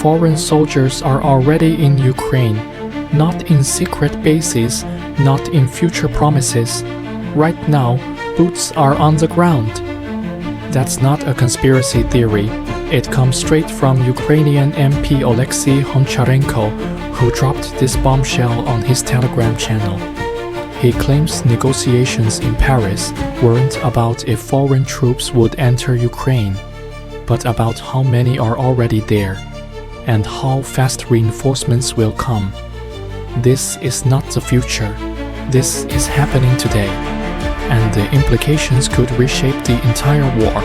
Foreign soldiers are already in Ukraine, not in secret bases, not in future promises. Right now, boots are on the ground. That's not a conspiracy theory. It comes straight from Ukrainian MP Oleksii Honcharenko, who dropped this bombshell on his Telegram channel. He claims negotiations in Paris weren't about if foreign troops would enter Ukraine, but about how many are already there, and how fast reinforcements will come. This is not the future. This is happening today, and the implications could reshape the entire war.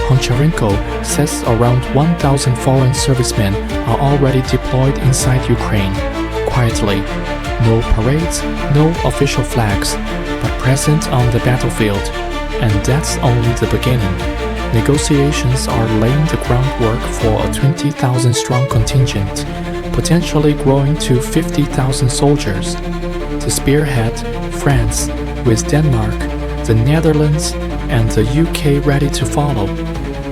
Honcharenko says around 1,000 foreign servicemen are already deployed inside Ukraine, quietly. No parades, no official flags, but present on the battlefield, and that's only the beginning. Negotiations are laying the groundwork for a 20,000-strong contingent, potentially growing to 50,000 soldiers. The spearhead, France, with Denmark, the Netherlands, and the UK ready to follow.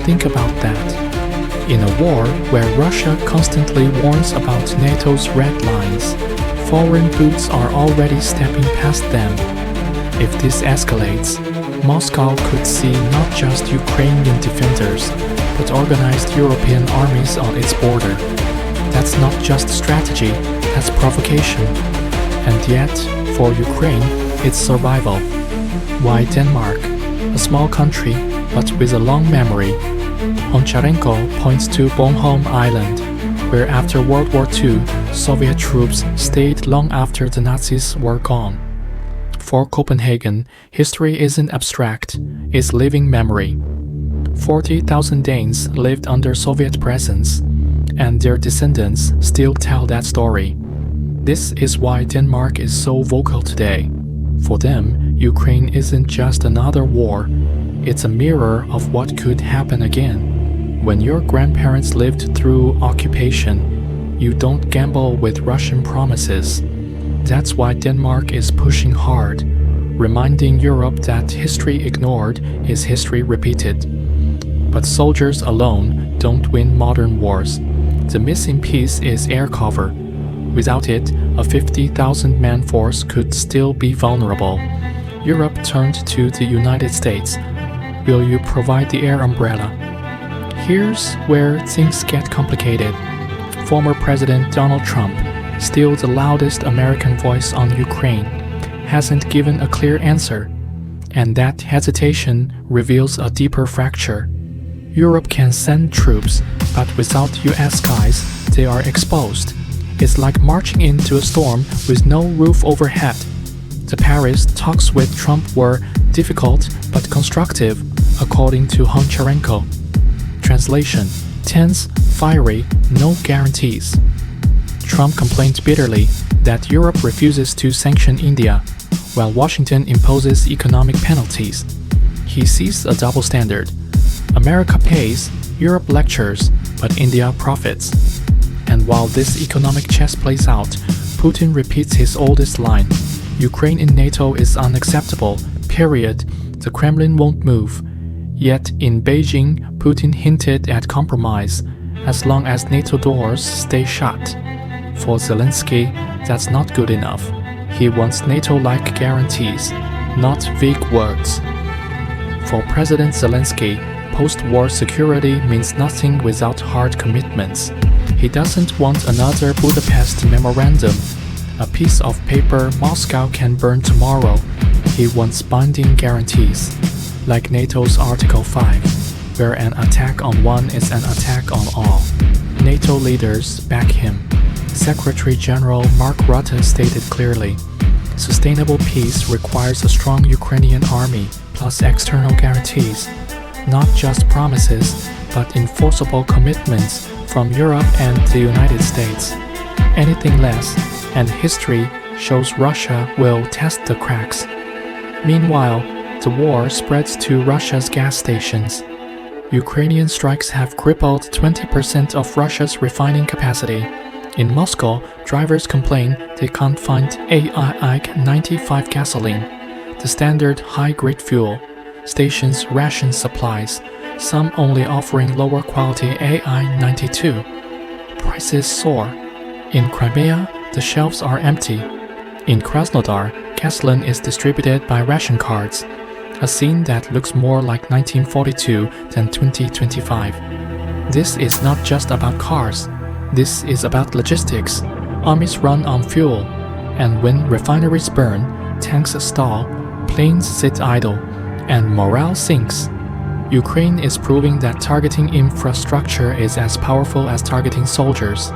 Think about that. In a war where Russia constantly warns about NATO's red lines, foreign boots are already stepping past them. If this escalates, Moscow could see not just Ukrainian defenders, but organized European armies on its border. That's not just strategy, that's provocation. And yet, for Ukraine, it's survival. Why Denmark? A small country, but with a long memory. Honcharenko points to Bornholm Island, where after World War II, Soviet troops stayed long after the Nazis were gone. For Copenhagen, history isn't abstract, it's living memory. 40,000 Danes lived under Soviet presence, and their descendants still tell that story. This is why Denmark is so vocal today. For them, Ukraine isn't just another war, it's a mirror of what could happen again. When your grandparents lived through occupation, you don't gamble with Russian promises. That's why Denmark is pushing hard, reminding Europe that history ignored is history repeated. But soldiers alone don't win modern wars. The missing piece is air cover. Without it, a 50,000-man force could still be vulnerable. Europe turned to the United States. Will you provide the air umbrella? Here's where things get complicated. Former President Donald Trump, still the loudest American voice on Ukraine, hasn't given a clear answer, and that hesitation reveals a deeper fracture. Europe can send troops, but without US skies, they are exposed. It's like marching into a storm with no roof overhead. The Paris talks with Trump were difficult but constructive, according to Honcharenko. Translation: tense, fiery, no guarantees. Trump complained bitterly that Europe refuses to sanction India, while Washington imposes economic penalties. He sees a double standard. America pays, Europe lectures, but India profits. And while this economic chess plays out, Putin repeats his oldest line: Ukraine in NATO is unacceptable, period. The Kremlin won't move. Yet in Beijing, Putin hinted at compromise, as long as NATO doors stay shut. For Zelensky, that's not good enough. He wants NATO-like guarantees, not vague words. For President Zelensky, post-war security means nothing without hard commitments. He doesn't want another Budapest memorandum, a piece of paper Moscow can burn tomorrow. He wants binding guarantees, like NATO's Article 5, where an attack on one is an attack on all. NATO leaders back him. Secretary General Mark Rutte stated clearly, sustainable peace requires a strong Ukrainian army plus external guarantees, not just promises, but enforceable commitments from Europe and the United States. Anything less, and history shows Russia will test the cracks. Meanwhile, the war spreads to Russia's gas stations. Ukrainian strikes have crippled 20% of Russia's refining capacity. In Moscow, drivers complain they can't find AI 95 gasoline, the standard high-grade fuel. Stations ration supplies, some only offering lower quality AI 92. prices soar. In Crimea, the shelves are empty. In Krasnodar, gasoline is distributed by ration cards, a scene that looks more like 1942 than 2025. This is not just about cars. This is about logistics. Armies run on fuel, and when refineries burn, tanks stall, planes sit idle, and morale sinks. Ukraine is proving that targeting infrastructure is as powerful as targeting soldiers.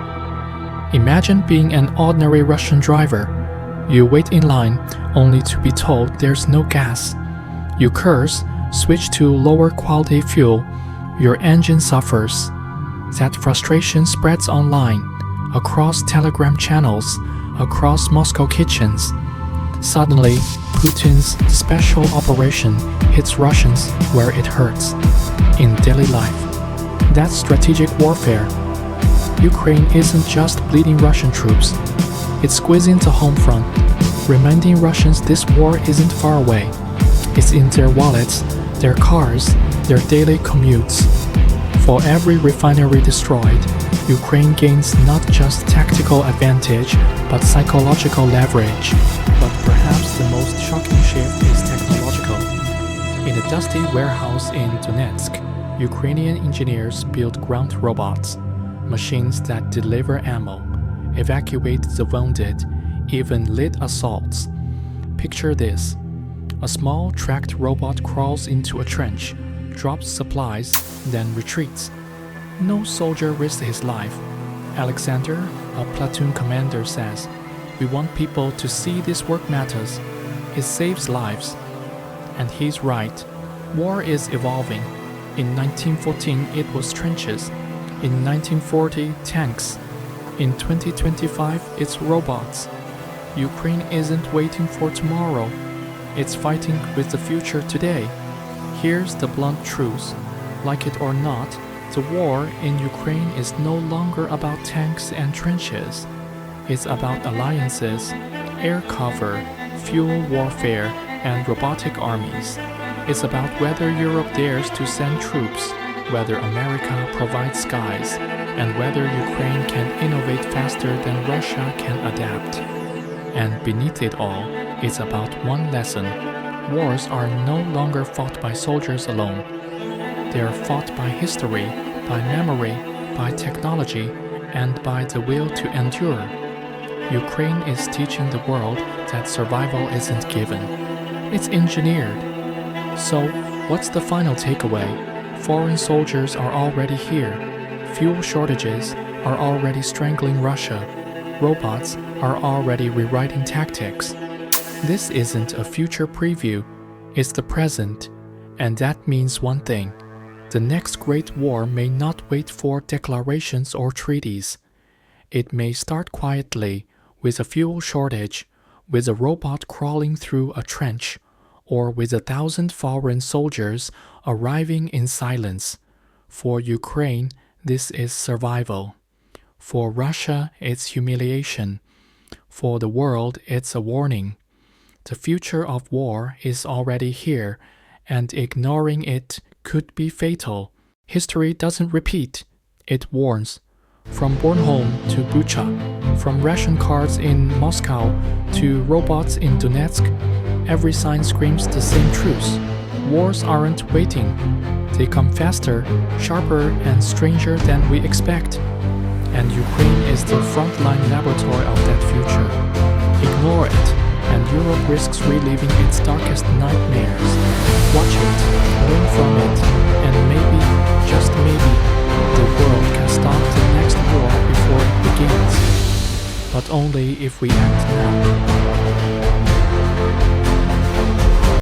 Imagine being an ordinary Russian driver. You wait in line only to be told there's no gas. You curse, switch to lower quality fuel, your engine suffers. That frustration spreads online, across Telegram channels, across Moscow kitchens. Suddenly, Putin's special operation hits Russians where it hurts, in daily life. That's strategic warfare. Ukraine isn't just bleeding Russian troops. It's squeezing the home front, reminding Russians this war isn't far away. It's in their wallets, their cars, their daily commutes. For every refinery destroyed, Ukraine gains not just tactical advantage, but psychological leverage. But perhaps the most shocking shift is technological. In a dusty warehouse in Donetsk, Ukrainian engineers build ground robots, machines that deliver ammo, evacuate the wounded, even lead assaults. Picture this. A small tracked robot crawls into a trench, drops supplies, then retreats. No soldier risks his life. Alexander, a platoon commander, says, "We want people to see this work matters. It saves lives." And he's right. War is evolving. In 1914, it was trenches. In 1940, tanks. In 2025, it's robots. Ukraine isn't waiting for tomorrow. It's fighting with the future today. Here's the blunt truth. Like it or not, the war in Ukraine is no longer about tanks and trenches. It's about alliances, air cover, fuel warfare, and robotic armies. It's about whether Europe dares to send troops, whether America provides skies, and whether Ukraine can innovate faster than Russia can adapt. And beneath it all, it's about one lesson. Wars are no longer fought by soldiers alone. They are fought by history, by memory, by technology, and by the will to endure. Ukraine is teaching the world that survival isn't given. It's engineered. So, what's the final takeaway? Foreign soldiers are already here. Fuel shortages are already strangling Russia. Robots are already rewriting tactics. This isn't a future preview, it's the present, and that means one thing. The next great war may not wait for declarations or treaties. It may start quietly, with a fuel shortage, with a robot crawling through a trench, or with 1,000 foreign soldiers arriving in silence. For Ukraine, this is survival. For Russia, it's humiliation. For the world, it's a warning. The future of war is already here, and ignoring it could be fatal. History doesn't repeat, it warns. From Bornholm to Bucha, from ration cards in Moscow to robots in Donetsk, every sign screams the same truth. Wars aren't waiting. They come faster, sharper, and stranger than we expect. And Ukraine is the frontline laboratory of that future. Ignore it, and Europe risks reliving its darkest nightmares. Watch it, learn from it, and maybe, just maybe, the world can stop the next war before it begins. But only if we act now.